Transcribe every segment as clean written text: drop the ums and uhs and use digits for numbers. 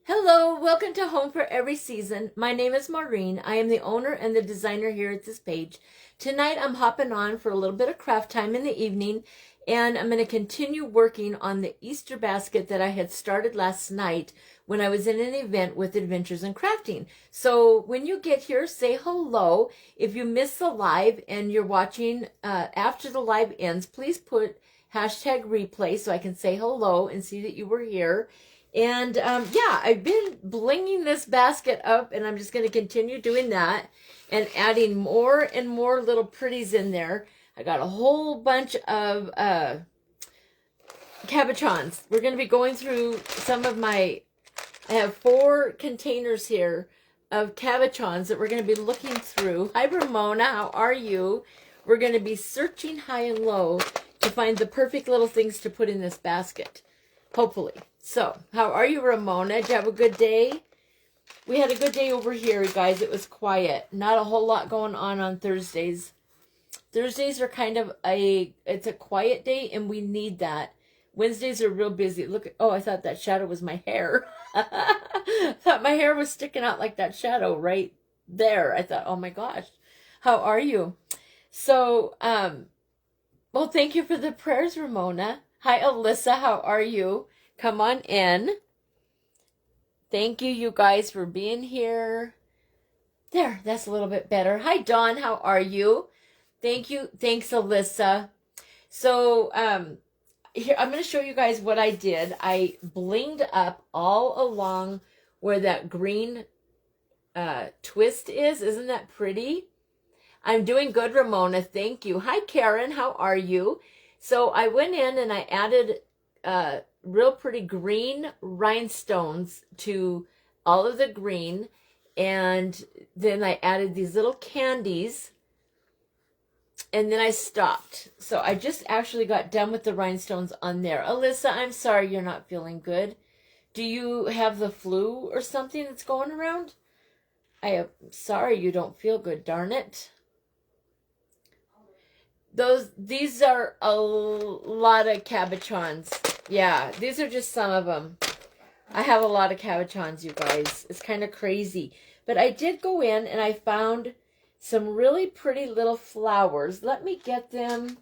Hello, welcome to Home for Every Season. My name is Maureen. I am the owner and the designer here at this page. Tonight I'm hopping on for a little bit of craft time in the evening, and I'm going to continue working on the Easter basket that I had started last night when I was in an event with Adventures in Crafting. So when you get here, say hello. If you miss the live and you're watching after the live ends, please put hashtag replay so I can say hello and see that you were here. And yeah, I've been blinging this basket up, and I'm just going to continue doing that and adding more and more little pretties in there. I got a whole bunch of cabochons. We're going to be going through some of my, I have 4 containers here of cabochons that we're going to be looking through. Hi, Ramona. How are you? We're going to be searching high and low to find the perfect little things to put in this basket, hopefully. So, how are you, Ramona? Did you have a good day? We had a good day over here, guys. It was quiet. Not a whole lot going on Thursdays. Thursdays are kind of it's a quiet day, and we need that. Wednesdays are real busy. Look, oh, I thought that shadow was my hair. I thought my hair was sticking out like that shadow right there. I thought, oh my gosh, how are you? So, well, thank you for the prayers, Ramona. Hi, Alyssa. How are you? Come on in. Thank you, you guys, for being here. There, that's a little bit better. Hi, Dawn. How are you? Thank you. Thanks, Alyssa. So, here, I'm going to show you guys what I did. I blinged up all along where that green twist is. Isn't that pretty? I'm doing good, Ramona. Thank you. Hi, Karen. How are you? So, I went in and I added real pretty green rhinestones to all of the green, and then I added these little candies, and then I stopped. So I just actually got done with the rhinestones on there. Alyssa, I'm sorry you're not feeling good. Do you have the flu or something that's going around? I am sorry you don't feel good, darn it. These are a lot of cabochons. Yeah, these are just some of them. I have a lot of cabochons, you guys. It's kind of crazy. But I did go in and I found some really pretty little flowers. Let me get them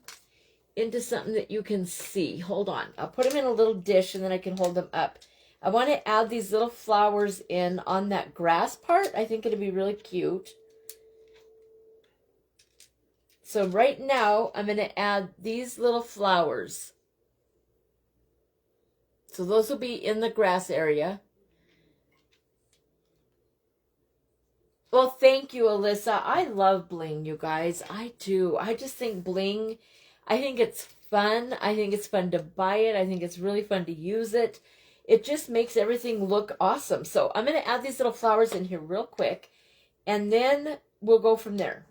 into something that you can see. Hold on. I'll put them in a little dish and then I can hold them up. I want to add these little flowers in on that grass part. I think it'll be really cute. So right now, I'm going to add these little flowers. So those will be in the grass area. Well, thank you, Alyssa. I love bling, you guys. I do. I just think bling, I think it's fun. I think it's fun to buy it. I think it's really fun to use it. It just makes everything look awesome. So I'm going to add these little flowers in here real quick, and then we'll go from there.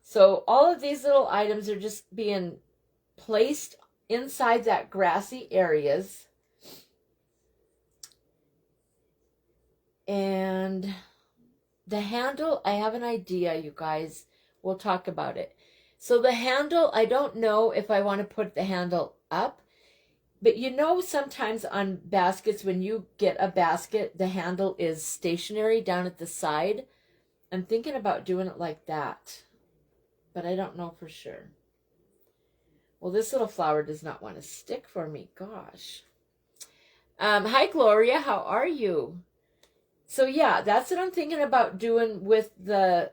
So all of these little items are just being placed inside that grassy areas. And the handle, I have an idea, you guys. We'll talk about it. So the handle, I don't know if I want to put the handle up. But you know, sometimes on baskets, when you get a basket, the handle is stationary down at the side. I'm thinking about doing it like that, but I don't know for sure. Well, this little flower does not want to stick for me. Gosh. Hi, Gloria. How are you? So, yeah, that's what I'm thinking about doing with the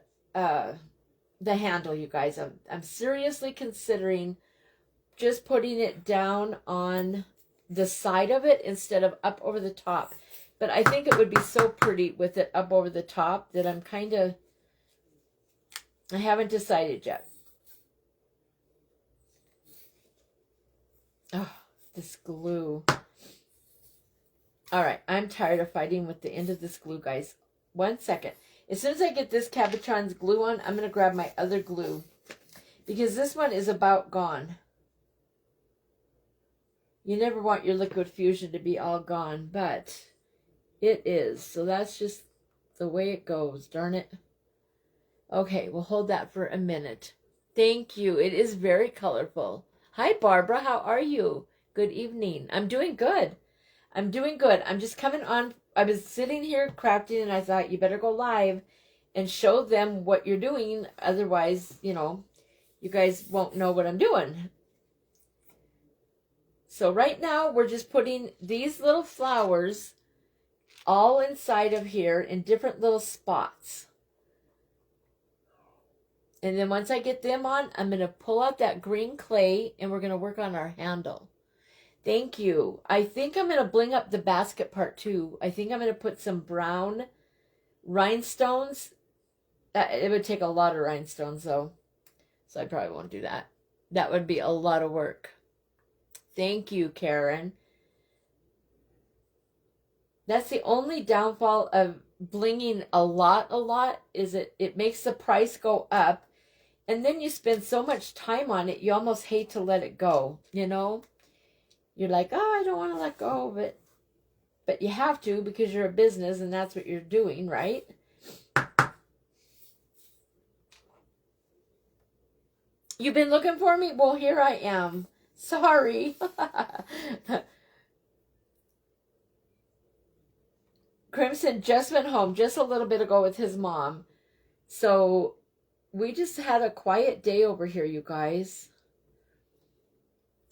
handle, you guys. I'm seriously considering just putting it down on the side of it instead of up over the top. But I think it would be so pretty with it up over the top that I haven't decided yet. Oh, this glue. All right, I'm tired of fighting with the end of this glue, guys. 1 second. As soon as I get this cabochon's glue on, I'm going to grab my other glue, because this one is about gone. You never want your liquid fusion to be all gone, but it is. So that's just the way it goes, darn it. Okay, we'll hold that for a minute. Thank you. It is very colorful. Hi, Barbara. How are you? Good evening. I'm doing good. I'm doing good. I'm just coming on. I was sitting here crafting and I thought you better go live and show them what you're doing. Otherwise, you know, you guys won't know what I'm doing. So right now we're just putting these little flowers all inside of here in different little spots. And then once I get them on, I'm going to pull out that green clay and we're going to work on our handle. Thank you. I think I'm going to bling up the basket part too. I think I'm going to put some brown rhinestones. It would take a lot of rhinestones though. So I probably won't do that. That would be a lot of work. Thank you, Karen. That's the only downfall of blinging a lot is it makes the price go up. And then you spend so much time on it, you almost hate to let it go, you know? You're like, oh, I don't want to let go of it. But you have to because you're a business and that's what you're doing, right? You've been looking for me? Well, here I am. Sorry. Crimson just went home just a little bit ago with his mom. So we just had a quiet day over here, you guys.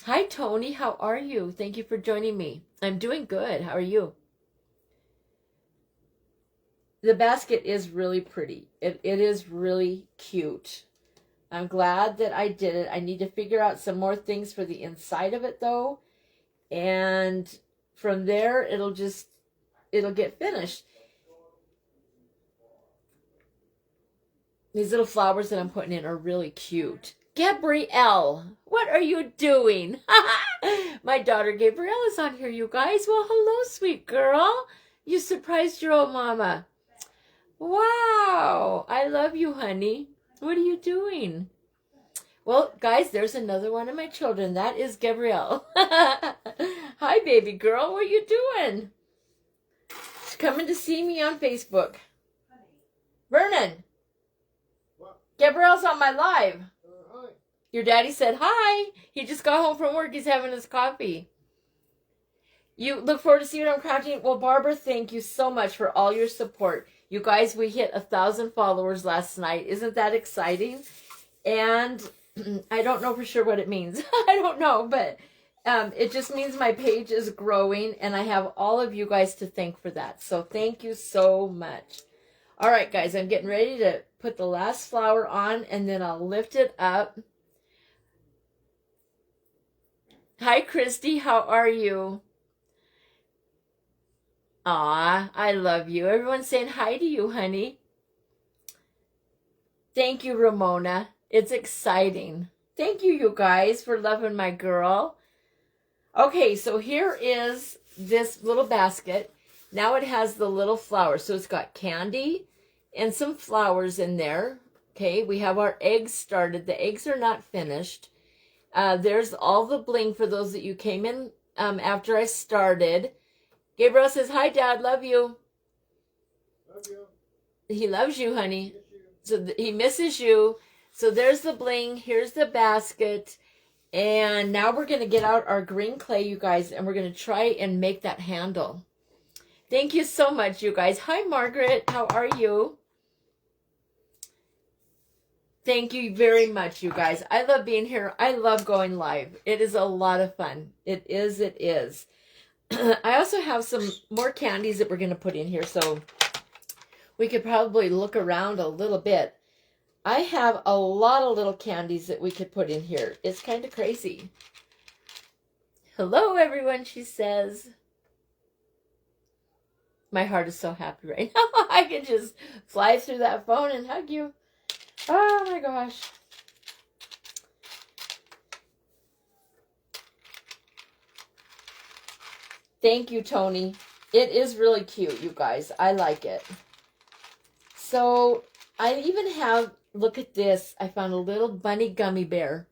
Hi, Tony. How are you? Thank you for joining me. I'm doing good. How are you? The basket is really pretty. It is really cute. I'm glad that I did it. I need to figure out some more things for the inside of it, though. And from there, it'll get finished. These little flowers that I'm putting in are really cute. Gabrielle, what are you doing? My daughter Gabrielle is on here, you guys. Well, hello, sweet girl. You surprised your old mama. Wow, I love you, honey. What are you doing? Well, guys, there's another one of my children. That is Gabrielle. Hi, baby girl. What are you doing? She's coming to see me on Facebook. Vernon. What? Gabrielle's on my live. Hi. Your daddy said hi. He just got home from work. He's having his coffee. You look forward to see what I'm crafting. Well, Barbara, thank you so much for all your support. You guys, we hit 1,000 followers last night. Isn't that exciting? And I don't know for sure what it means. I don't know, but it just means my page is growing, and I have all of you guys to thank for that. So thank you so much. All right, guys, I'm getting ready to put the last flower on, and then I'll lift it up. Hi, Christy. How are you? Aw, I love you. Everyone's saying hi to you, honey. Thank you, Ramona. It's exciting. Thank you, you guys, for loving my girl. Okay, so here is this little basket. Now it has the little flowers. So it's got candy and some flowers in there. Okay, we have our eggs started. The eggs are not finished. There's all the bling for those that you came in after I started. Gabriel says, hi, Dad. Love you. Love you. He loves you, honey. So he misses you. So there's the bling. Here's the basket. And now we're going to get out our green clay, you guys, and we're going to try and make that handle. Thank you so much, you guys. Hi, Margaret. How are you? Thank you very much, you guys. I love being here. I love going live. It is a lot of fun. It is. It is. I also have some more candies that we're going to put in here, so we could probably look around a little bit. I have a lot of little candies that we could put in here. It's kind of crazy. Hello, everyone, she says. My heart is so happy right now. I can just fly through that phone and hug you. Oh, my gosh. Thank you, Tony. It is really cute, you guys. I like it. So I even have, look at this. I found a little bunny gummy bear.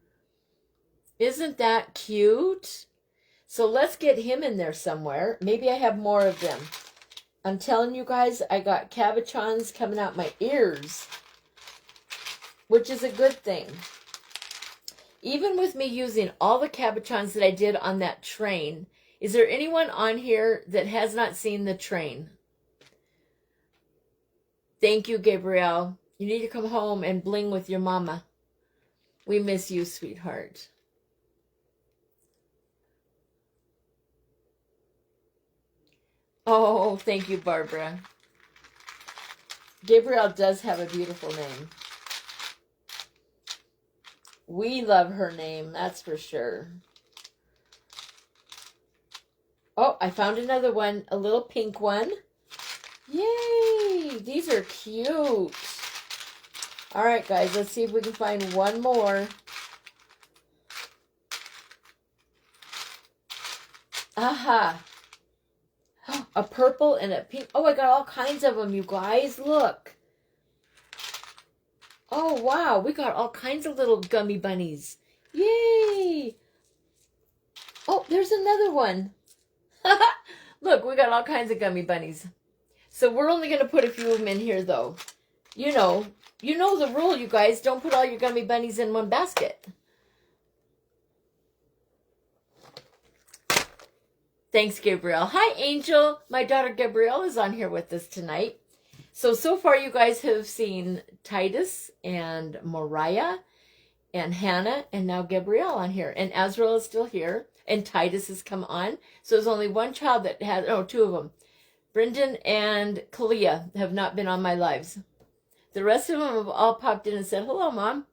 Isn't that cute? So let's get him in there somewhere. Maybe I have more of them. I'm telling you guys, I got cabochons coming out my ears, which is a good thing. Even with me using all the cabochons that I did on that train, Is there anyone on here that has not seen The Train? Thank you, Gabrielle. You need to come home and bling with your mama. We miss you, sweetheart. Oh, thank you, Barbara. Gabrielle does have a beautiful name. We love her name, that's for sure. Oh, I found another one, a little pink one. Yay! These are cute. All right, guys, let's see if we can find one more. Aha! A purple and a pink. Oh, I got all kinds of them, you guys. Look. Oh, wow. We got all kinds of little gummy bunnies. Yay! Oh, there's another one. Look, we got all kinds of gummy bunnies. So we're only going to put a few of them in here, though. You know the rule, you guys. Don't put all your gummy bunnies in one basket. Thanks, Gabrielle. Hi, Angel. My daughter Gabrielle is on here with us tonight. So far you guys have seen Titus and Mariah and Hannah and now Gabrielle on here. And Azrael is still here. And Titus has come on. So there's only one child that has, oh, two of them. Brendan and Kalia have not been on my lives. The rest of them have all popped in and said, hello, Mom.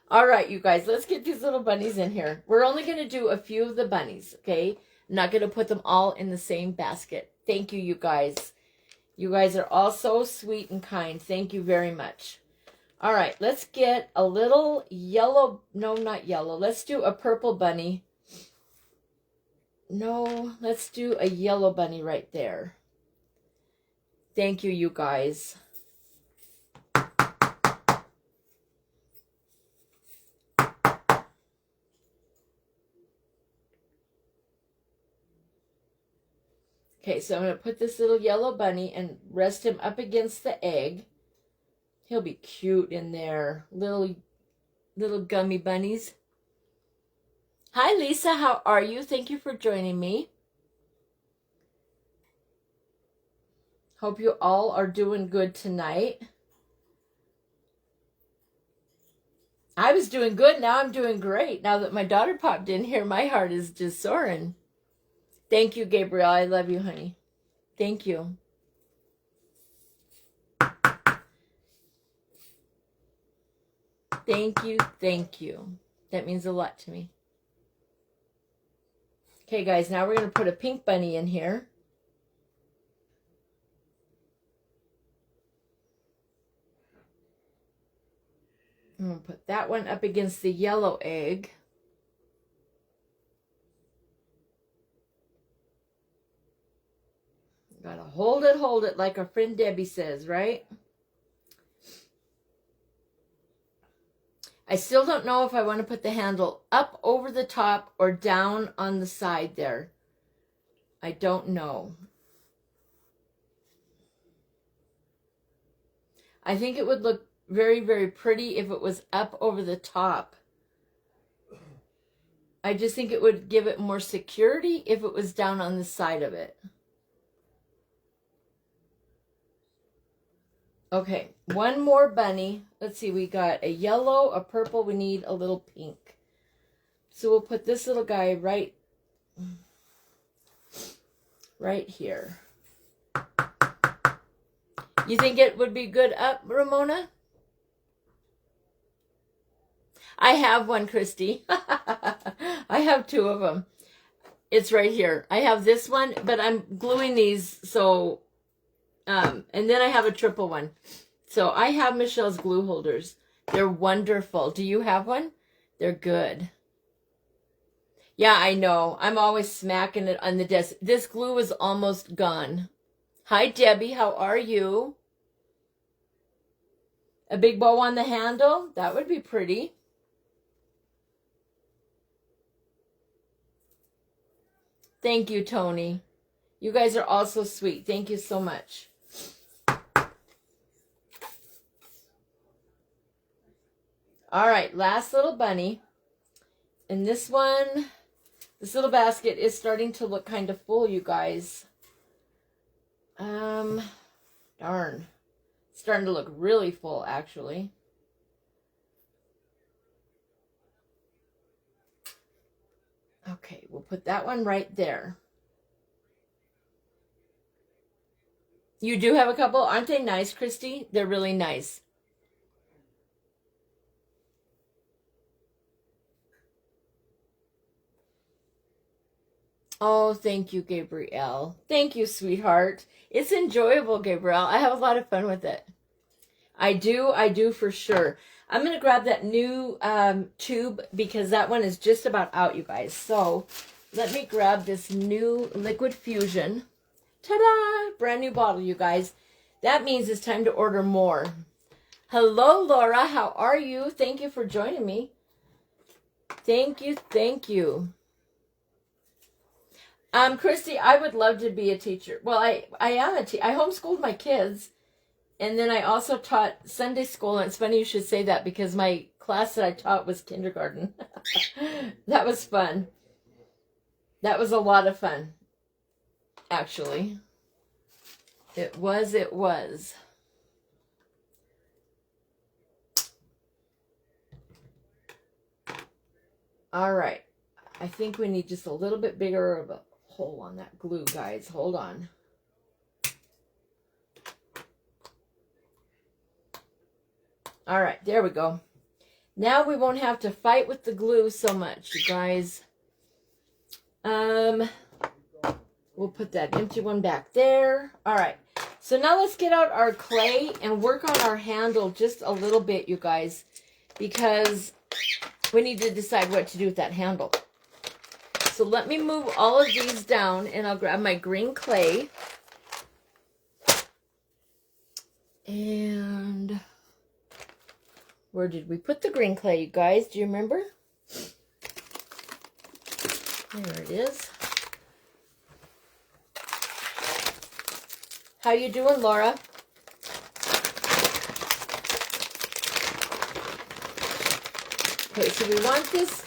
All right, you guys, let's get these little bunnies in here. We're only going to do a few of the bunnies, okay? I'm not going to put them all in the same basket. Thank you, you guys. You guys are all so sweet and kind. Thank you very much. All right, let's get a little yellow. No, not yellow. Let's do a purple bunny. No, let's do a yellow bunny right there. Thank you, you guys. Okay, so I'm going to put this little yellow bunny and rest him up against the egg. He'll be cute in there. Little gummy bunnies. Hi, Lisa. How are you? Thank you for joining me. Hope you all are doing good tonight. I was doing good. Now I'm doing great. Now that my daughter popped in here, my heart is just soaring. Thank you, Gabrielle. I love you, honey. Thank you. Thank you. Thank you. That means a lot to me. Okay, guys, now we're going to put a pink bunny in here. I'm going to put that one up against the yellow egg. Gotta hold it like our friend Debbie says, right? I still don't know if I want to put the handle up over the top or down on the side there. I don't know. I think it would look very, very pretty if it was up over the top. I just think it would give it more security if it was down on the side of it. Okay, one more bunny. Let's see, we got a yellow, a purple, we need a little pink. So we'll put this little guy right here. You think it would be good up, Ramona? I have one, Christy. I have two of them. It's right here. I have this one, but I'm gluing these so... and then I have a triple one. So I have Michelle's glue holders. They're wonderful. Do you have one? They're good. Yeah, I know. I'm always smacking it on the desk. This glue is almost gone. Hi, Debbie. How are you? A big bow on the handle? That would be pretty. Thank you, Tony. You guys are all so sweet. Thank you so much. All right, last little bunny. And this one, This little basket is starting to look kind of full, you guys. Darn. It's starting to look really full, actually. Okay, we'll put that one right there. You do have a couple? Aren't they nice, Christy? They're really nice. Oh, thank you, Gabrielle. Thank you, sweetheart. It's enjoyable, Gabrielle. I have a lot of fun with it. I do for sure. I'm going to grab that new tube because that one is just about out, you guys. So let me grab this new Liquid Fusion. Ta-da! Brand new bottle, you guys. That means it's time to order more. Hello, Laura. How are you? Thank you for joining me. Thank you. Thank you. Christy, I would love to be a teacher. Well, I am a teacher. I homeschooled my kids. And then I also taught Sunday school. And it's funny you should say that because my class that I taught was kindergarten. That was fun. That was a lot of fun, actually. It was. All right. I think we need just a little bit bigger of a hole on that glue, guys. Hold on. All right, there we go. Now we won't have to fight with the glue so much, you guys. We'll put that empty one back there. All right, so now let's get out our clay and work on our handle just a little bit, you guys, because we need to decide what to do with that handle. So let me move all of these down, and I'll grab my green clay. And where did we put the green clay, you guys? Do you remember? There it is. How you doing, Laura? Okay, so we want this.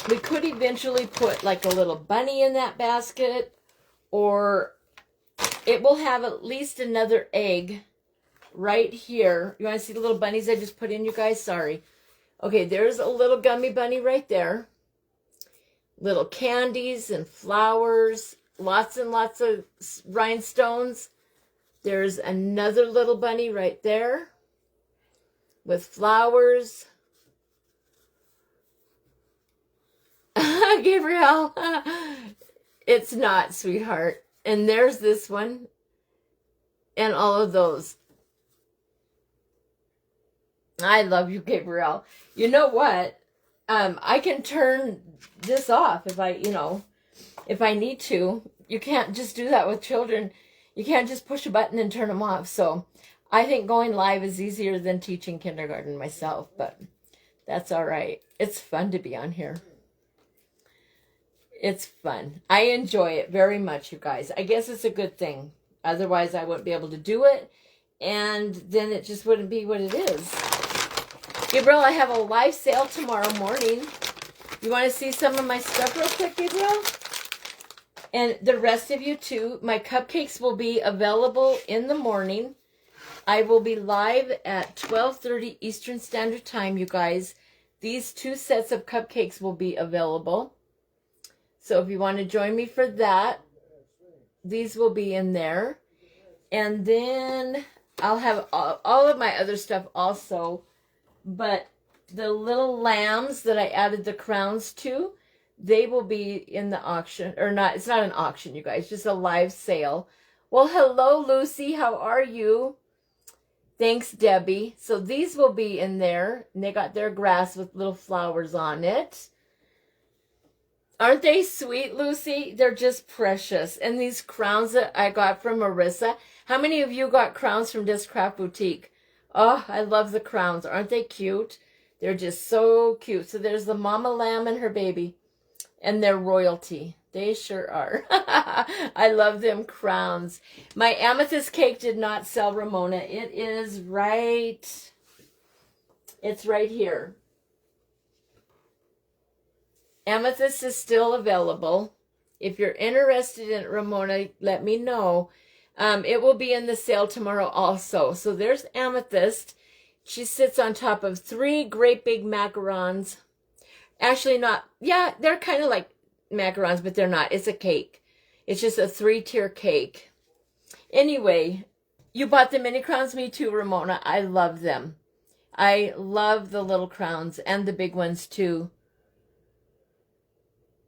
We could eventually put like a little bunny in that basket, or it will have at least another egg right here. You want to see the little bunnies I just put in, you guys? Sorry. Okay, there's a little gummy bunny right there. Little candies and flowers. Lots and lots of rhinestones. There's another little bunny right there with flowers. Gabrielle. It's not, sweetheart. And there's this one. And all of those. I love you, Gabrielle. You know what? I can turn this off if if I need to. You can't just do that with children. You can't just push a button and turn them off. So I think going live is easier than teaching kindergarten myself, but that's all right. It's fun to be on here. It's fun. I enjoy it very much, you guys. I guess it's a good thing. Otherwise, I wouldn't be able to do it, and then it just wouldn't be what it is. Gabriel, I have a live sale tomorrow morning. You want to see some of my stuff real quick, Gabriel? And the rest of you too. My cupcakes will be available in the morning. I will be live at 12:30 Eastern Standard Time, you guys. These 2 sets of cupcakes will be available. So if you want to join me for that, these will be in there. And then I'll have all of my other stuff also. But the little lambs that I added the crowns to, they will be in the auction. Or not, it's not an auction, you guys. Just a live sale. Well, hello, Lucy. How are you? Thanks, Debbie. So these will be in there. And they got their grass with little flowers on it. Aren't they sweet, Lucy? They're just precious. And these crowns that I got from Marissa. How many of you got crowns from Disc Craft Boutique? Oh, I love the crowns. Aren't they cute? They're just so cute. So there's the mama lamb and her baby. And they're royalty. They sure are. I love them crowns. My amethyst cake did not sell, Ramona. It is right. It's right here. Amethyst is still available. If you're interested in it, Ramona, let me know. It will be in the sale tomorrow also. So there's Amethyst. She sits on top of 3 great big macarons. Actually not, yeah, they're kind of like macarons, but they're not. It's a cake. It's just a 3-tier cake. Anyway, you bought the mini crowns? Me too, Ramona. I love them. I love the little crowns and the big ones too.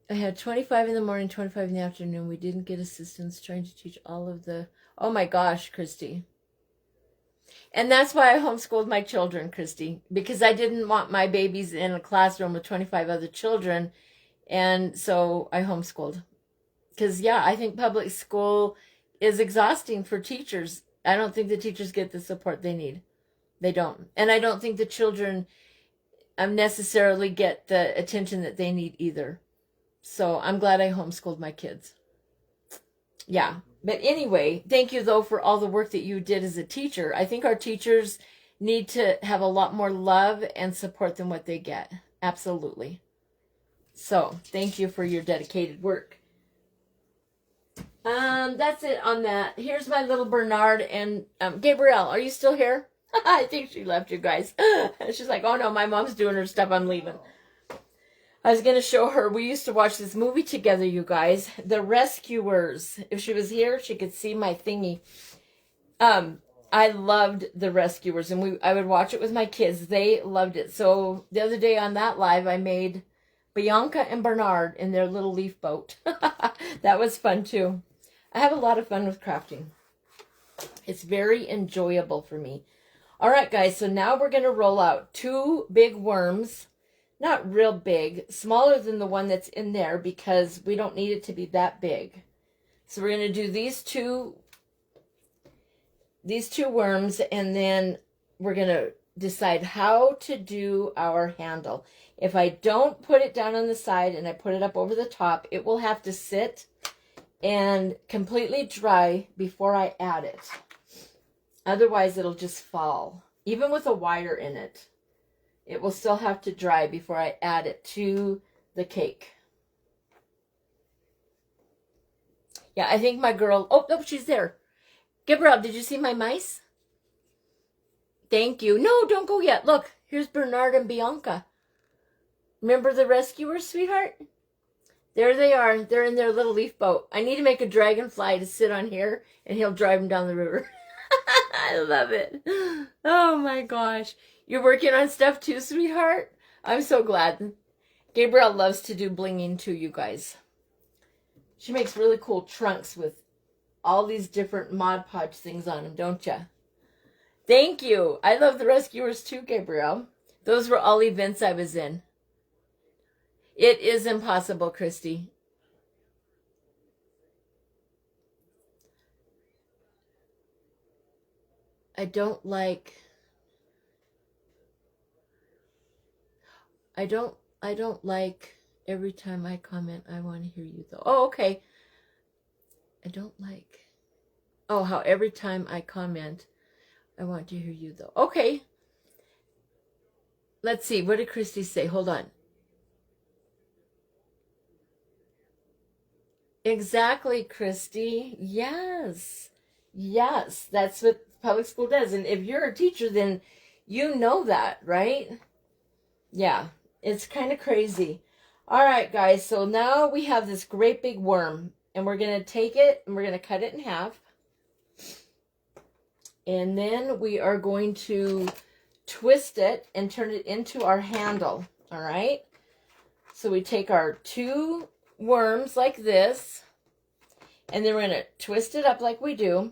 I had 25 in the morning, 25 in the afternoon. We didn't get assistance trying to teach all of the... Oh my gosh, Christy. And that's why I homeschooled my children, Christy. Because I didn't want my babies in a classroom with 25 other children. And so I homeschooled. Because, yeah, I think public school is exhausting for teachers. I don't think the teachers get the support they need. They don't. And I don't think the children necessarily get the attention that they need either. So I'm glad I homeschooled my kids. Yeah. But anyway, thank you, though, for all the work that you did as a teacher. I think our teachers need to have a lot more love and support than what they get. Absolutely. So thank you for your dedicated work. That's it on that. Here's my little Bernard and Gabrielle. Are you still here? I think she left, you guys. She's like, oh no, my mom's doing her stuff. I'm leaving. I was going to show her. We used to watch this movie together, you guys. The Rescuers. If she was here, she could see my thingy. I loved The Rescuers, and I would watch it with my kids. They loved it. So the other day on that live, I made Bianca and Bernard in their little leaf boat. That was fun too. I have a lot of fun with crafting. It's very enjoyable for me. All right, guys, so now we're going to roll out 2 big worms. Not real big, smaller than the one that's in there because we don't need it to be that big. So we're going to do these two worms, and then we're going to decide how to do our handle. If I don't put it down on the side and I put it up over the top, it will have to sit and completely dry before I add it. Otherwise, it'll just fall. Even with a wire in it, it will still have to dry before I add it to the cake. Yeah, I think my girl... Oh, no, she's there. Gabrielle, did you see my mice? Thank you. No, don't go yet. Look, here's Bernard and Bianca. Remember the Rescuers, sweetheart? There they are. They're in their little leaf boat. I need to make a dragonfly to sit on here, and he'll drive them down the river. I love it. Oh, my gosh. You're working on stuff too, sweetheart? I'm so glad. Gabrielle loves to do blinging too, you guys. She makes really cool trunks with all these different Mod Podge things on them, don't ya? Thank you. I love the Rescuers too, Gabrielle. Those were all events I was in. It is impossible, Christy. I don't like every time I comment, I want to hear you though. Oh, okay. I don't like, oh, how every time I comment, I want to hear you though. Okay. Let's see. What did Christy say? Hold on. Exactly, Christy. Yes. Yes. That's what public school does. And if you're a teacher, then you know that, right? Yeah. It's kind of crazy. All right, guys. So now we have this great big worm. And we're going to take it and we're going to cut it in half. And then we are going to twist it and turn it into our handle. All right. So we take our 2 worms like this. And then we're going to twist it up like we do.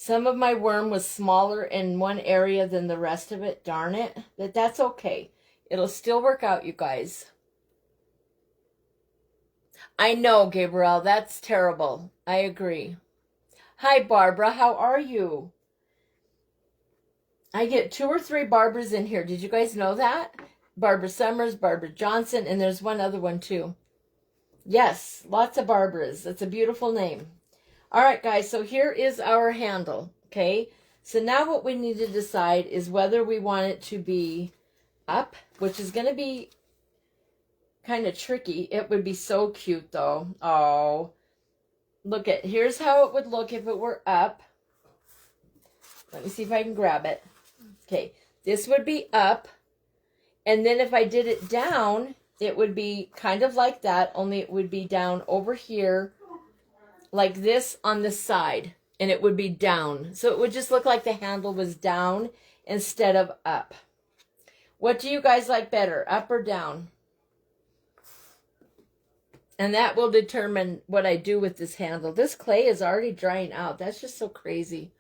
Some of my worm was smaller in one area than the rest of it. Darn it. But that's okay. It'll still work out, you guys. I know, Gabrielle. That's terrible. I agree. Hi, Barbara. How are you? I get 2 or 3 Barbaras in here. Did you guys know that? Barbara Summers, Barbara Johnson, and there's one other one too. Yes, lots of Barbaras. That's a beautiful name. All right, guys, so here is our handle, okay? So now what we need to decide is whether we want it to be up, which is going to be kind of tricky. It would be so cute, though. Oh, look at, here's how it would look if it were up. Let me see if I can grab it. Okay, this would be up. And then if I did it down, it would be kind of like that, only it would be down over here like this on the side, and it would be down. So it would just look like the handle was down instead of up. What do you guys like better, up or down? And that will determine what I do with this handle. This clay is already drying out. That's just so crazy.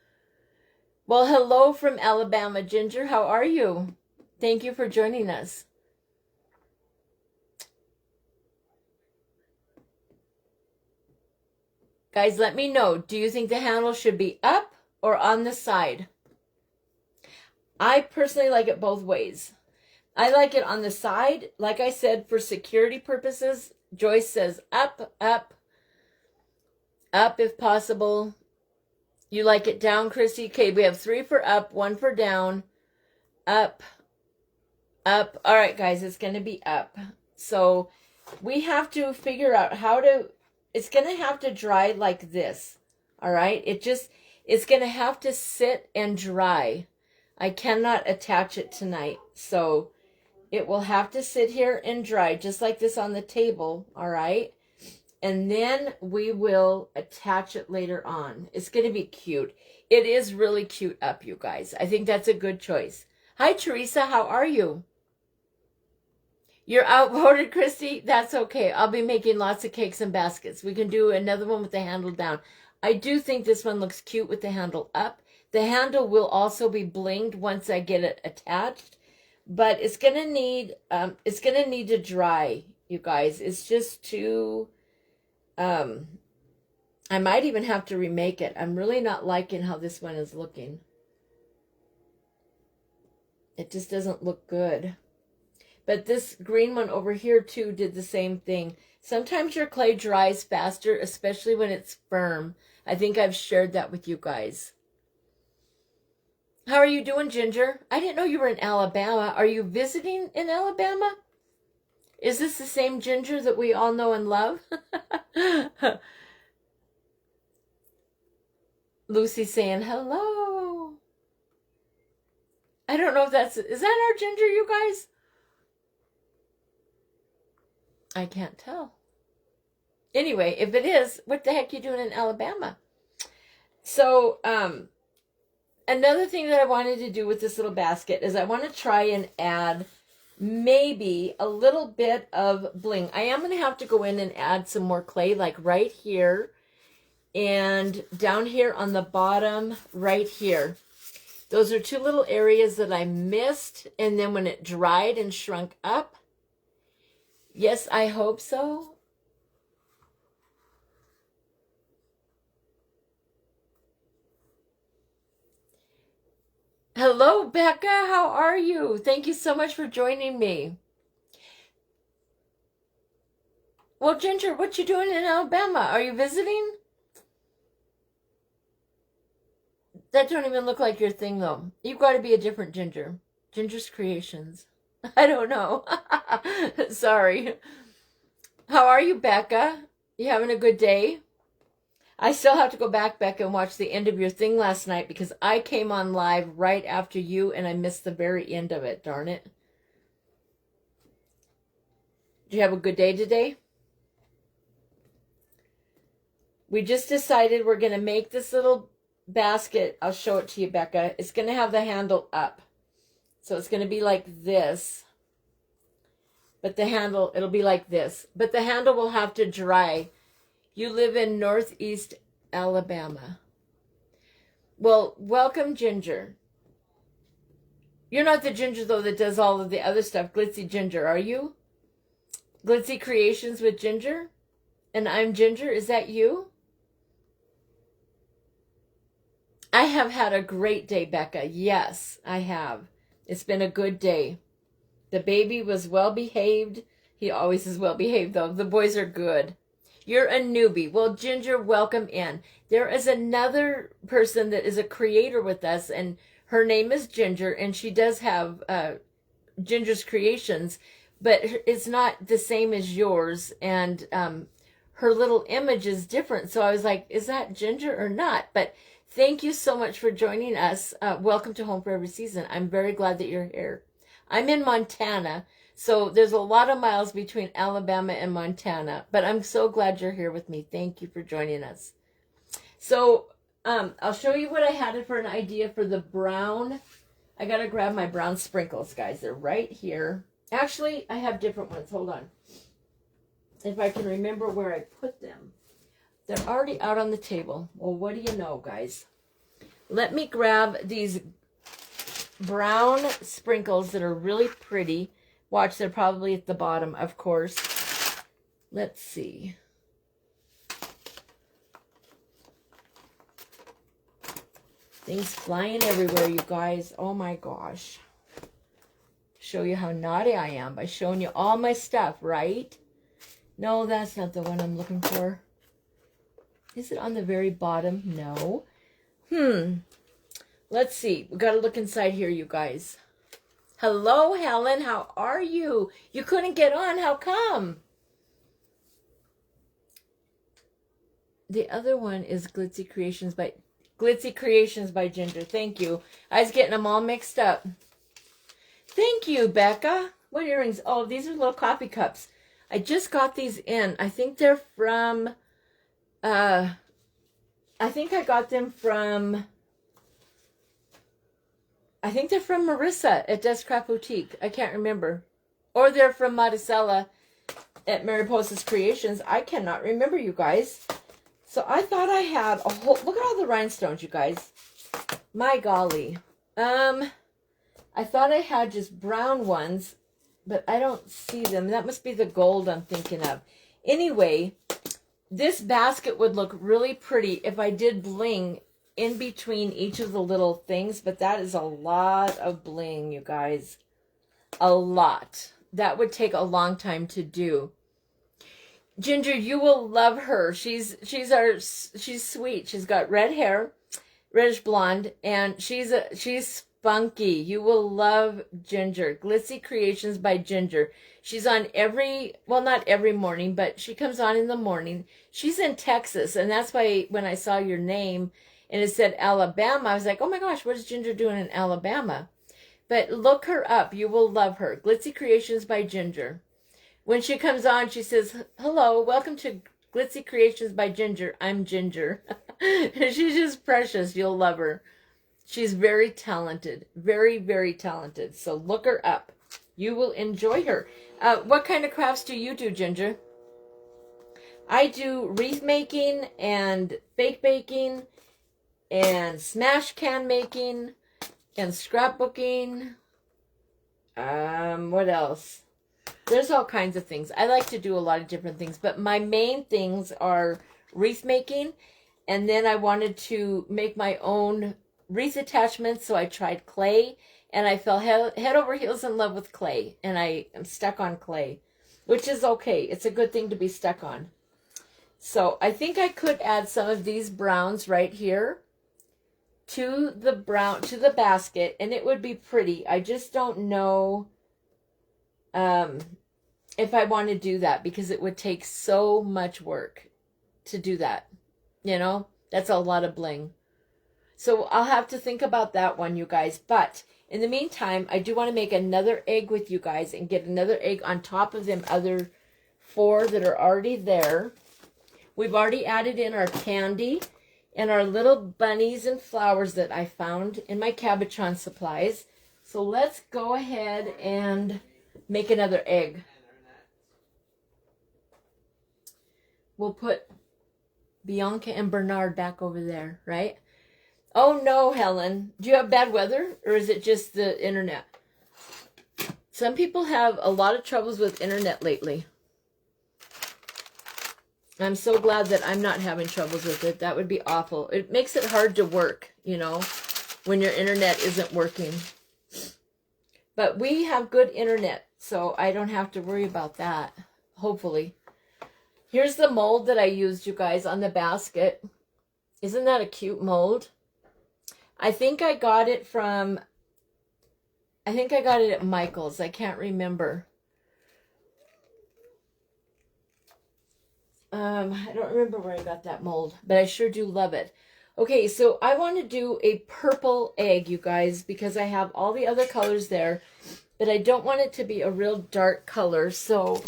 Well, hello from Alabama, Ginger. How are you? Thank you for joining us. Guys, let me know. Do you think the handle should be up or on the side? I personally like it both ways. I like it on the side. Like I said, for security purposes, Joyce says up, up, up if possible. You like it down, Christy? Okay, we have 3 for up, 1 for down. Up, up. All right, guys, it's going to be up. So we have to figure out how to, it's going to have to dry like this. All right, it's going to have to sit and dry. I cannot attach it tonight. So it will have to sit here and dry just like this on the table. All right. And then we will attach it later on. It's going to be cute. It is really cute up, you guys. I think that's a good choice. Hi, Teresa. How are you? You're outvoted, Christy? That's okay. I'll be making lots of cakes and baskets. We can do another one with the handle down. I do think this one looks cute with the handle up. The handle will also be blinged once I get it attached. But it's going to need to dry, you guys. It's just too... I might even have to remake it. I'm really not liking how this one is looking. It just doesn't look good. But this green one over here too did the same thing. Sometimes your clay dries faster, especially when it's firm. I think I've shared that with you guys. How are you doing, Ginger? I didn't know you were in Alabama. Are you visiting in Alabama? Is this the same Ginger that we all know and love? Lucy saying hello. I don't know if is that our Ginger, you guys? I can't tell. Anyway, if it is, what the heck are you doing in Alabama? So, another thing that I wanted to do with this little basket is I want to try and add maybe a little bit of bling. I am going to have to go in and add some more clay, like right here and down here on the bottom right here. Those are 2 little areas that I missed, and then when it dried and shrunk up. Yes, I hope so. Hello, Becca. How are you? Thank you so much for joining me. Well, Ginger, what you doing in Alabama? Are you visiting? That don't even look like your thing, though. You've got to be a different Ginger. Ginger's Creations. I don't know. Sorry. How are you, Becca? You having a good day? I still have to go back, Becca, and watch the end of your thing last night because I came on live right after you and I missed the very end of it. Darn it. Did you have a good day today? We just decided we're going to make this little basket. I'll show it to you, Becca. It's going to have the handle up. So it's going to be like this. But the handle, it'll be like this. But the handle will have to dry. You live in Northeast Alabama. Well, welcome, Ginger. You're not the Ginger, though, that does all of the other stuff. Glitzy Ginger, are you? Glitzy Creations with Ginger? And I'm Ginger. Is that you? I have had a great day, Becca. Yes, I have. It's been a good day. The baby was well behaved. He always is well behaved, though. The boys are good. You're a newbie. Well, Ginger, welcome in. There is another person that is a creator with us, and her name is Ginger, and she does have Ginger's Creations, but it's not the same as yours, and her little image is different. So I was like, is that Ginger or not? But thank you so much for joining us. Welcome to Home for Every Season. I'm very glad that you're here. I'm in Montana, so there's a lot of miles between Alabama and Montana, but I'm so glad you're here with me. Thank you for joining us. So I'll show you what I had for an idea for the brown. I got to grab my brown sprinkles, guys. They're right here. Actually, I have different ones. Hold on. If I can remember where I put them. They're already out on the table. Well, what do you know, guys? Let me grab these brown sprinkles that are really pretty. Watch, they're probably at the bottom, of course. Let's see. Things flying everywhere, you guys. Oh my gosh. Show you how naughty I am by showing you all my stuff, right? No, that's not the one I'm looking for. Is it on the very bottom? No. Let's see. We got to look inside here, you guys. Hello, Helen. How are you? You couldn't get on. How come? The other one is Glitzy Creations by Ginger. Thank you. I was getting them all mixed up. Thank you, Becca. What earrings? Oh, these are little coffee cups. I just got these in. I think they're from, I think I got them from, I think they're from Marissa at Descraft Boutique. I can't remember. Or they're from Maricela at Mariposa's Creations. I cannot remember, you guys. So I thought I had a whole, look at all the rhinestones, you guys. My golly. I thought I had just brown ones, but I don't see them. That must be the gold I'm thinking of. Anyway, this basket would look really pretty if I did bling in between each of the little things, but that is a lot of bling, you guys. A lot. That would take a long time to do. Ginger, you will love her. She's sweet. She's got red hair, reddish blonde, and she's spunky. You will love Ginger. Glitzy Creations by Ginger. She's on well, not every morning, but she comes on in the morning. She's in Texas, and that's why when I saw your name and it said Alabama, I was like, oh my gosh, what is Ginger doing in Alabama? But look her up. You will love her. Glitzy Creations by Ginger. When she comes on, she says, hello, welcome to Glitzy Creations by Ginger. I'm Ginger. She's just precious. You'll love her. She's very talented. Very, very talented. So look her up. You will enjoy her. What kind of crafts do you do, Ginger? I do wreath making and fake baking and smash can making and scrapbooking. What else? There's all kinds of things. I like to do a lot of different things, but my main things are wreath making, and then I wanted to make my own wreath attachments, so I tried clay, and I fell head over heels in love with clay, and I am stuck on clay, which is okay. It's a good thing to be stuck on. So I think I could add some of these browns right here to the basket, and it would be pretty. I just don't know if I want to do that, because it would take so much work to do that. You know, that's a lot of bling. So I'll have to think about that one, you guys. But in the meantime, I do want to make another egg with you guys and get another egg on top of them other 4 that are already there. We've already added in our candy and our little bunnies and flowers that I found in my cabochon supplies. So let's go ahead and make another egg. We'll put Bianca and Bernard back over there, right? Oh no, Helen. Do you have bad weather, or is it just the internet? Some people have a lot of troubles with internet lately. I'm so glad that I'm not having troubles with it. That would be awful. It makes it hard to work, you know, when your internet isn't working. But we have good internet, so I don't have to worry about that, hopefully. Here's the mold that I used, you guys, on the basket. Isn't that a cute mold? I think I got it at Michael's. I can't remember. I don't remember where I got that mold, but I sure do love it. Okay, so I want to do a purple egg, you guys, because I have all the other colors there, but I don't want it to be a real dark color. So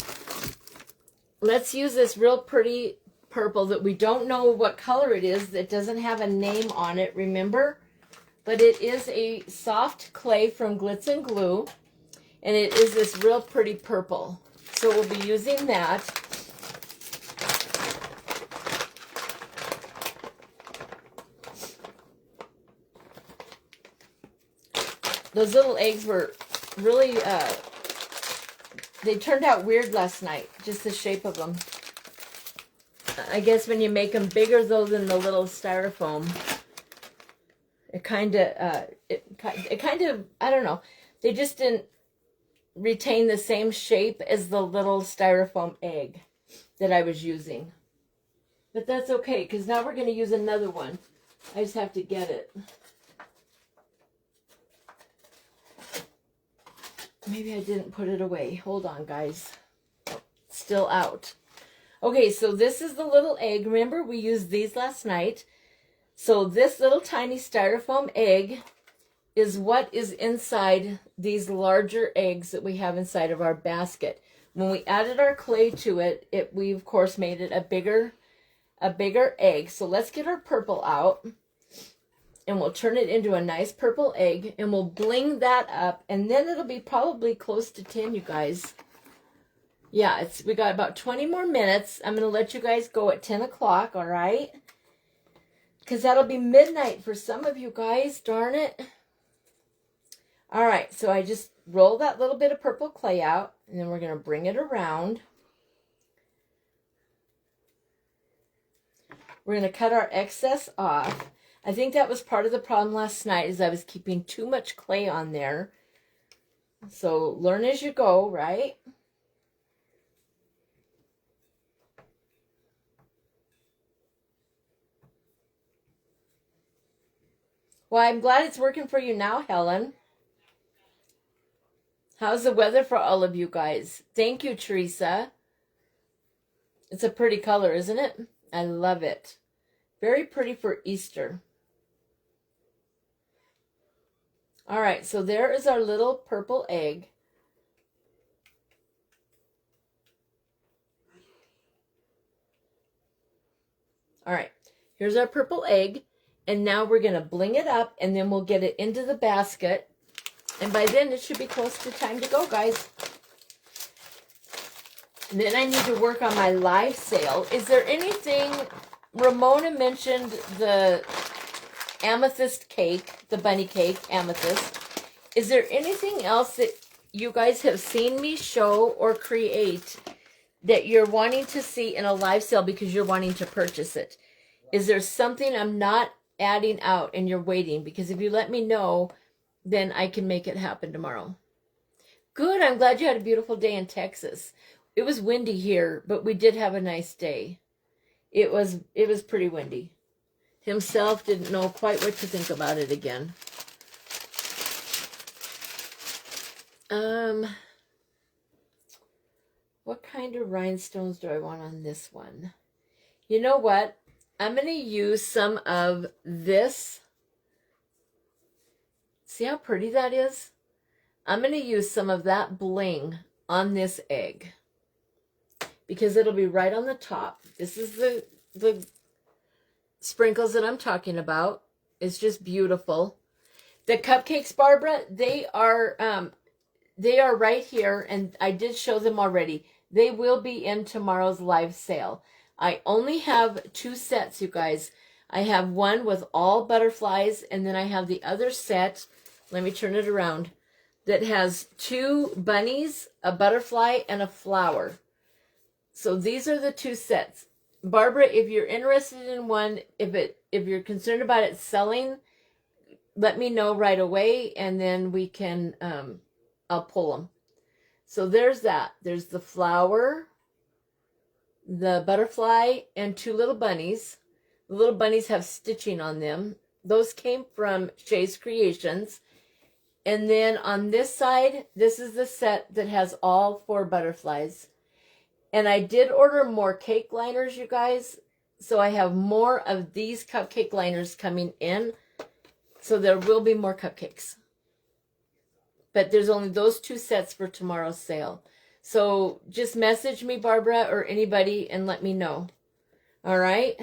let's use this real pretty purple that we don't know what color it is, that doesn't have a name on it, remember? But it is a soft clay from Glitz and Glue, and it is this real pretty purple. So we'll be using that. Those little eggs were really, they turned out weird last night, just the shape of them. I guess when you make them bigger, though, than the little styrofoam, it kind of, I don't know, they just didn't retain the same shape as the little styrofoam egg that I was using. But that's okay, because now we're going to use another one. I just have to get it. Maybe I didn't put it away. Hold on, guys. Oh, it's still out. Okay, so this is the little egg. Remember, we used these last night. So this little tiny styrofoam egg is what is inside these larger eggs that we have inside of our basket. When we added our clay to it, we of course made it a bigger egg. So let's get our purple out, and we'll turn it into a nice purple egg, and we'll bling that up, and then it'll be probably close to 10, you guys. Yeah, we got about 20 more minutes. I'm going to let you guys go at 10 o'clock, all right? Because that'll be midnight for some of you guys, darn it. All right, so I just roll that little bit of purple clay out, and then we're going to bring it around. We're going to cut our excess off. I think that was part of the problem last night, is I was keeping too much clay on there. So learn as you go, right? Well, I'm glad it's working for you now, Helen. How's the weather for all of you guys? Thank you, Teresa. It's a pretty color, isn't it? I love it. Very pretty for Easter. All right, so there is our little purple egg. All right, here's our purple egg, and now we're going to bling it up, and then we'll get it into the basket, and by then it should be close to time to go, guys. And then I need to work on my live sale. Is there anything, Ramona mentioned the amethyst cake, the bunny cake, amethyst. Is there anything else that you guys have seen me show or create that you're wanting to see in a live sale because you're wanting to purchase it? Is there something I'm not adding out and you're waiting? Because if you let me know, then I can make it happen tomorrow. Good, I'm glad you had a beautiful day in Texas. It was windy here, but we did have a nice day. It was pretty windy. Himself didn't know quite what to think about it again. What kind of rhinestones do I want on this one? You know what? I'm going to use some of this. See how pretty that is? I'm going to use some of that bling on this egg, because it'll be right on the top. This is the sprinkles that I'm talking about. It's just beautiful. The cupcakes, Barbara, they are right here, and I did show them already. They will be in tomorrow's live sale. I only have 2 sets, you guys. I have one with all butterflies, and then I have the other set, let me turn it around, that has 2 bunnies, a butterfly, and a flower. So these are the 2 sets. Barbara, if you're interested in one, if you're concerned about it selling, let me know right away, and then we can, I'll pull them. So there's that. There's the flower. the butterfly and two little bunnies. The little bunnies have stitching on them. Those came from Shay's Creations. And then on this side, this is the set that has all 4 butterflies. And I did order more cake liners, you guys. So I have more of these cupcake liners coming in. So there will be more cupcakes. But there's only those 2 sets for tomorrow's sale. So just message me, Barbara, or anybody, and let me know. All right?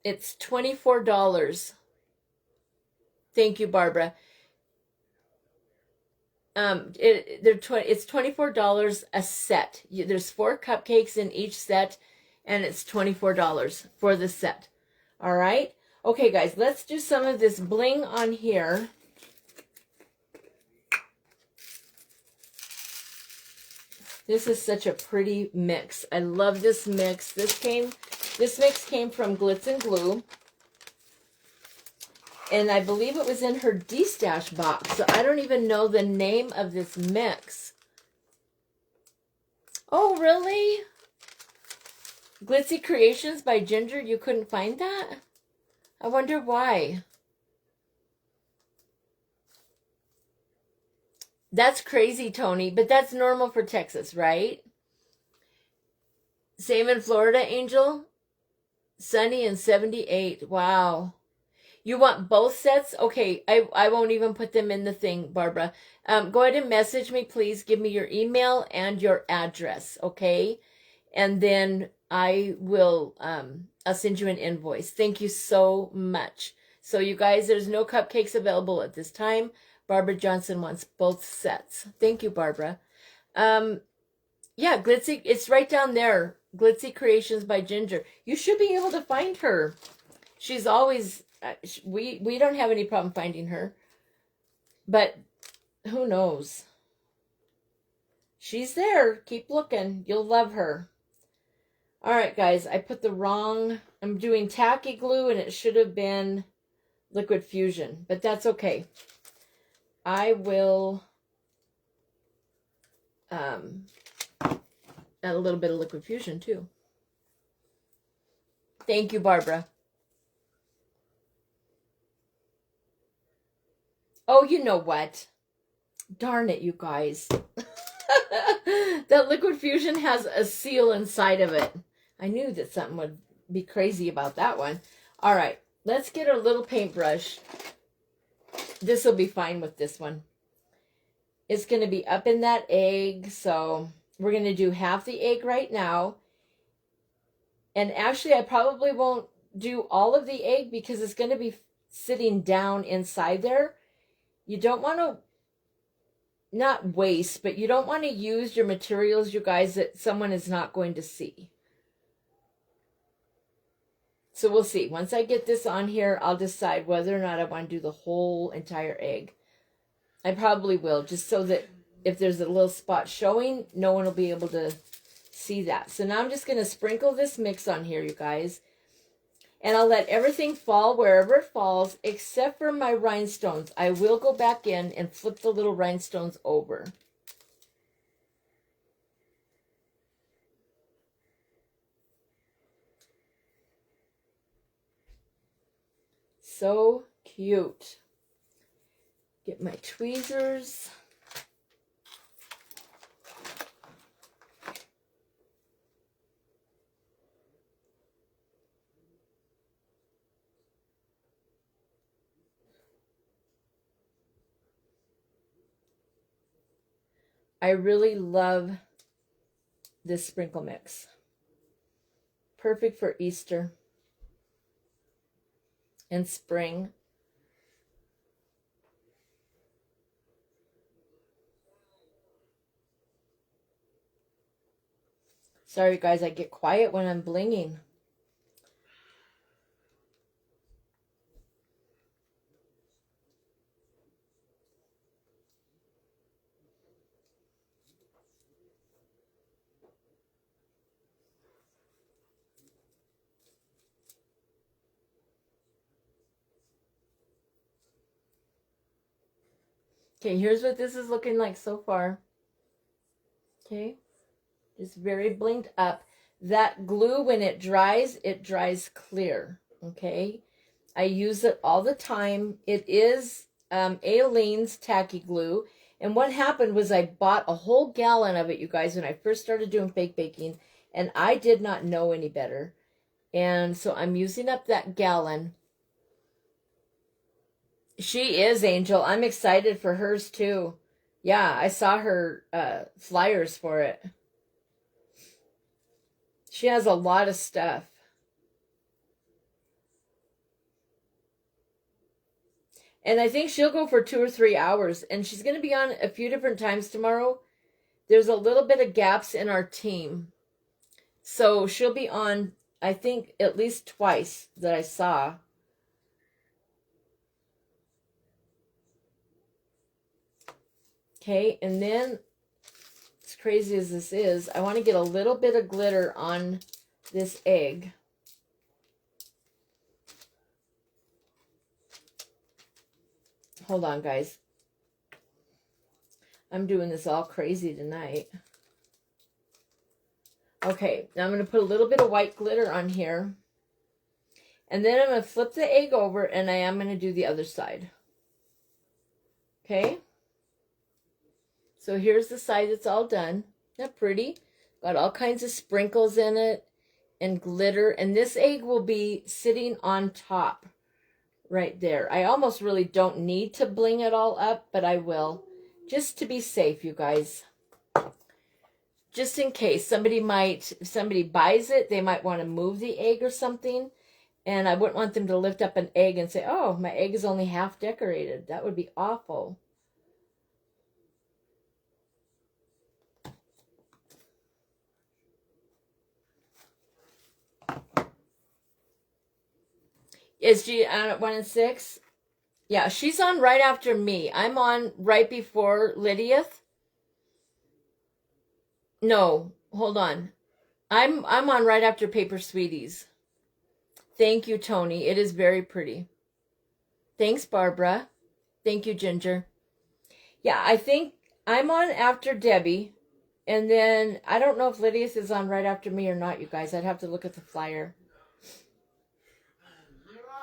It's $24. Thank you, Barbara. It's $24 a set. There's 4 cupcakes in each set, and it's $24 for the set. All right? Okay, guys, let's do some of this bling on here. This is such a pretty mix. I love this mix. This mix came from Glitz and Glue. And I believe it was in her D-Stash box. So I don't even know the name of this mix. Oh, really? Glitzy Creations by Ginger, you couldn't find that? I wonder why. That's crazy, Tony, but that's normal for Texas, right? Same in Florida, Angel? Sunny and 78. Wow. You want both sets? Okay, I won't even put them in the thing, Barbara. Go ahead and message me, please. Give me your email and your address, okay? And then I will, I'll send you an invoice. Thank you so much. So you guys, there's no cupcakes available at this time. Barbara Johnson wants both sets. Thank you, Barbara. Yeah, Glitzy, it's right down there. Glitzy Creations by Ginger. You should be able to find her. She's always, we don't have any problem finding her. But who knows? She's there. Keep looking. You'll love her. All right, guys, I put the wrong, I'm doing tacky glue and it should have been Liquid Fusion, but that's okay. I will add a little bit of Liquid Fusion too. Thank you, Barbara. Oh, you know what? Darn it, you guys. That Liquid Fusion has a seal inside of it. I knew that something would be crazy about that one. All right, let's get our little paintbrush. This will be fine with this one. It's going to be up in that egg, so we're going to do half the egg right now. And actually, I probably won't do all of the egg because it's going to be sitting down inside there. You don't want to, not waste, but you don't want to use your materials, you guys, that someone is not going to see. So we'll see. Once I get this on here, I'll decide whether or not I want to do the whole entire egg. I probably will, just so that if there's a little spot showing, no one will be able to see that. So now I'm just going to sprinkle this mix on here, you guys. And I'll let everything fall wherever it falls, except for my rhinestones. I will go back in and flip the little rhinestones over. So cute. Get my tweezers. I really love this sprinkle mix. Perfect for Easter and spring. Sorry, guys, I get quiet when I'm blinging. Okay, here's what this is looking like so far. Okay, just very blinked up. That glue, when it dries clear. Okay, I use it all the time. It is Aleene's tacky glue. And what happened was I bought a whole gallon of it, you guys, when I first started doing fake baking, and I did not know any better. And so I'm using up that gallon. She is, Angel. I'm excited for hers too. Yeah, I saw her flyers for it. She has a lot of stuff. And I think she'll go for 2 or 3 hours. And she's going to be on a few different times tomorrow. There's a little bit of gaps in our team. So she'll be on, I think, at least twice that I saw. Okay, and then, as crazy as this is, I want to get a little bit of glitter on this egg. Hold on, guys. I'm doing this all crazy tonight. Okay, now I'm going to put a little bit of white glitter on here. And then I'm going to flip the egg over, and I am going to do the other side. Okay? So here's the side that's all done. Isn't that pretty? Got all kinds of sprinkles in it and glitter. And this egg will be sitting on top right there. I almost really don't need to bling it all up, but I will. Just to be safe, you guys. Just in case somebody if somebody buys it, they might want to move the egg or something. And I wouldn't want them to lift up an egg and say, oh, my egg is only half decorated. That would be awful. Is she on at 1 and 6? Yeah, she's on right after me. I'm on right before Lydia. No, hold on. I'm on right after Paper Sweeties. Thank you, Tony. It is very pretty. Thanks, Barbara. Thank you, Ginger. Yeah, I think I'm on after Debbie. And then I don't know if Lydia's is on right after me or not, you guys. I'd have to look at the flyer.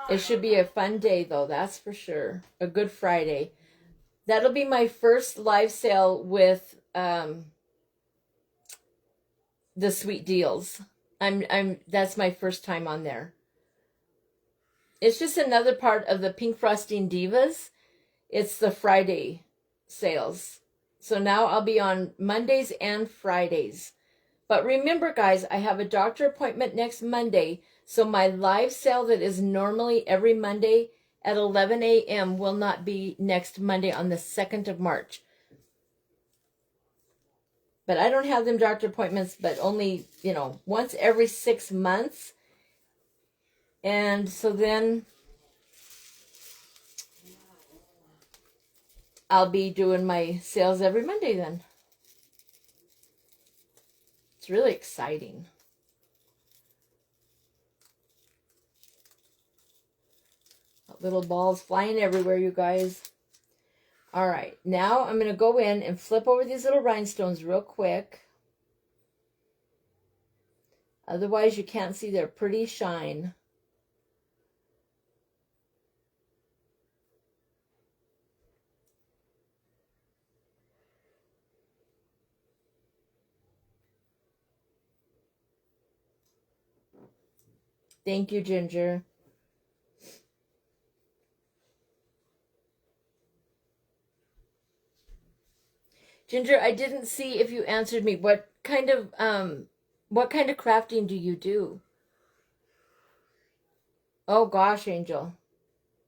It should be a fun day, though, that's for sure. A good Friday. That'll be my first live sale with the sweet deals. That's my first time on there. It's just another part of the Pink Frosting Divas. It's the Friday sales. So now I'll be on Mondays and Fridays. But remember, guys, I have a doctor appointment next Monday. So my live sale that is normally every Monday at 11 a.m. will not be next Monday on the 2nd of March. But I don't have them doctor appointments, but only, once every 6 months. And so then I'll be doing my sales every Monday then. It's really exciting. Little balls flying everywhere, you guys. All right, now I'm going to go in and flip over these little rhinestones real quick. Otherwise, you can't see their pretty shine. Thank you, Ginger. Ginger, I didn't see if you answered me. What kind of crafting do you do? Oh gosh, Angel.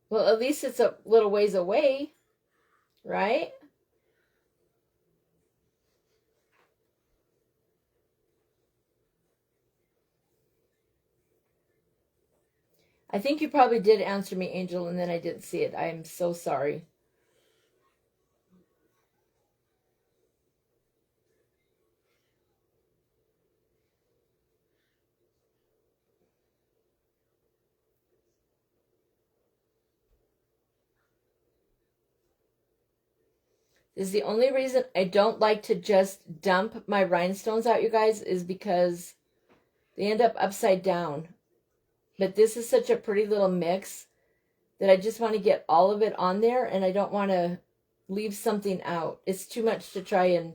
Well, at least it's a little ways away, right? I think you probably did answer me, Angel, and then I didn't see it. I am so sorry. This is the only reason I don't like to just dump my rhinestones out, you guys, is because they end up upside down. But this is such a pretty little mix that I just want to get all of it on there, and I don't want to leave something out. It's too much to try and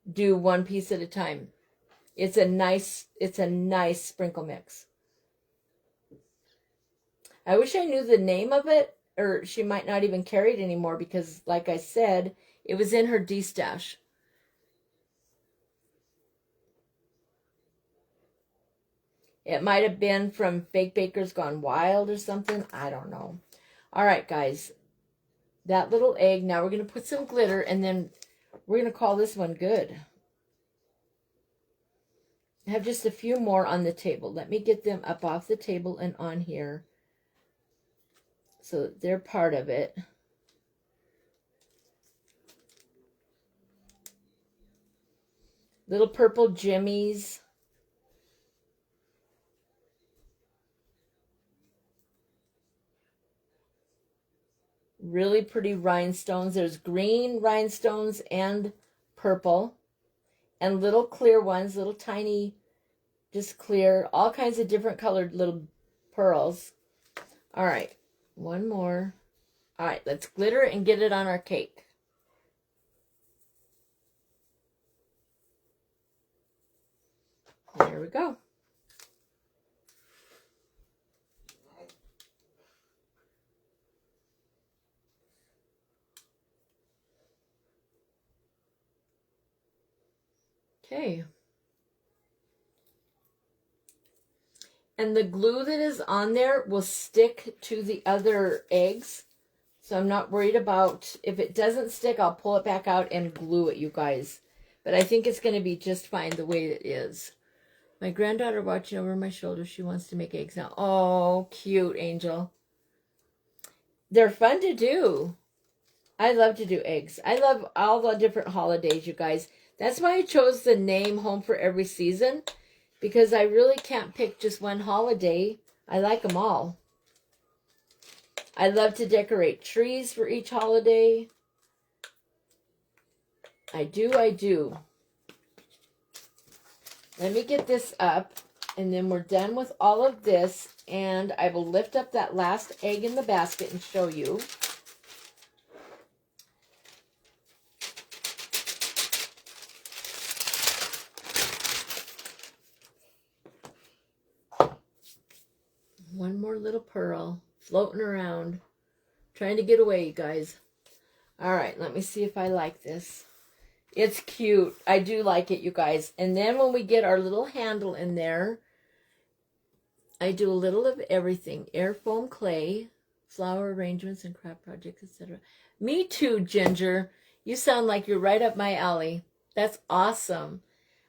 do one piece at a time. It's a nice sprinkle mix. I wish I knew the name of it, or she might not even carry it anymore because, like I said, it was in her D-stash. It might have been from Fake Bakers Gone Wild or something. I don't know. All right, guys. That little egg. Now we're going to put some glitter, and then we're going to call this one good. I have just a few more on the table. Let me get them up off the table and on here so that they're part of it. Little purple jimmies. Really pretty rhinestones. There's green rhinestones and purple. And little clear ones, little tiny, just clear. All kinds of different colored little pearls. All right, one more. All right, let's glitter and get it on our cake. There we go. Okay. And the glue that is on there will stick to the other eggs. So I'm not worried about, if it doesn't stick, I'll pull it back out and glue it, you guys. But I think it's going to be just fine the way it is. My granddaughter watching over my shoulder. She wants to make eggs now. Oh, cute, Angel. They're fun to do. I love to do eggs. I love all the different holidays, you guys. That's why I chose the name Home for Every Season, because I really can't pick just one holiday. I like them all. I love to decorate trees for each holiday. I do. Let me get this up, and then we're done with all of this, and I will lift up that last egg in the basket and show you. One more little pearl floating around, trying to get away, you guys. All right, let me see if I like this. It's cute. I do like it, you guys. And then when we get our little handle in there, I do a little of everything. Air foam clay, flower arrangements and craft projects, etc. Me too, Ginger. You sound like you're right up my alley. That's awesome.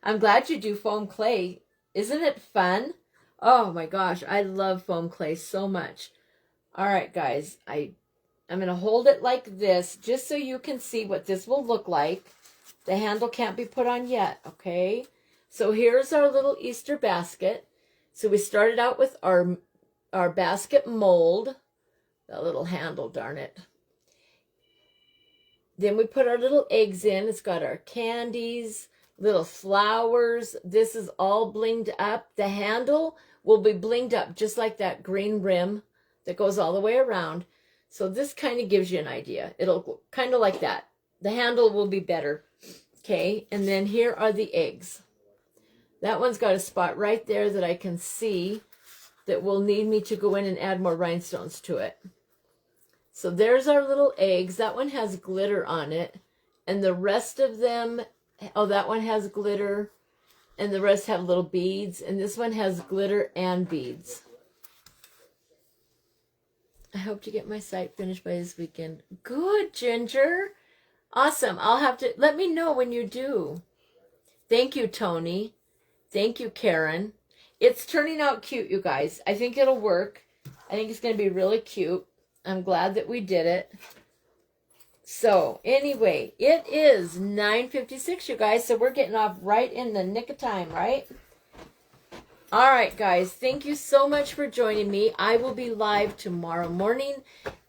I'm glad you do foam clay. Isn't it fun? Oh my gosh, I love foam clay so much. All right, guys, I'm going to hold it like this just so you can see what this will look like. The handle can't be put on yet, okay? So here's our little Easter basket. So we started out with our basket mold. That little handle, darn it. Then we put our little eggs in. It's got our candies, little flowers. This is all blinged up. The handle will be blinged up just like that green rim that goes all the way around. So this kind of gives you an idea. It'll kind of like that. The handle will be better. Okay, and then here are the eggs. That one's got a spot right there that I can see that will need me to go in and add more rhinestones to it. So there's our little eggs. That one has glitter on it. And the rest of them, oh, that one has glitter. And the rest have little beads. And this one has glitter and beads. I hope to get my site finished by this weekend. Good, Ginger. Awesome. I'll have to, let me know when you do. Thank you, Tony. Thank you, Karen. It's turning out cute, you guys. I think it'll work. I think it's going to be really cute. I'm glad that we did it. So, anyway, it is 9:56, you guys. So we're getting off right in the nick of time, right? All right, guys. Thank you so much for joining me. I will be live tomorrow morning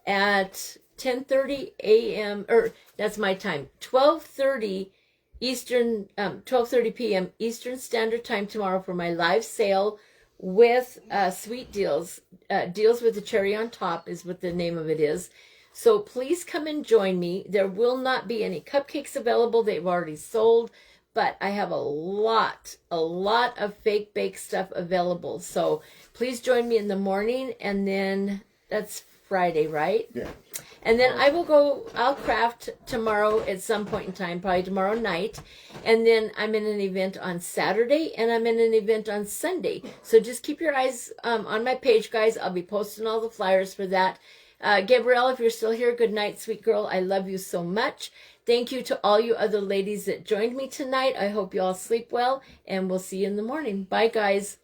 at 10:30 a.m. or that's my time, 12:30 Eastern, 12:30 p.m. Eastern Standard Time tomorrow for my live sale with sweet deals. Deals with the cherry on top is what the name of it is. So please come and join me. There will not be any cupcakes available. They've already sold, but I have a lot of fake bake stuff available. So please join me in the morning, and then that's Friday, right? Yeah. And then I'll craft tomorrow at some point in time, probably tomorrow night. And then I'm in an event on Saturday, and I'm in an event on Sunday. So just keep your eyes on my page, guys. I'll be posting all the flyers for that. Gabrielle, if you're still here, good night, sweet girl. I love you so much. Thank you to all you other ladies that joined me tonight. I hope you all sleep well, and we'll see you in the morning. Bye, guys.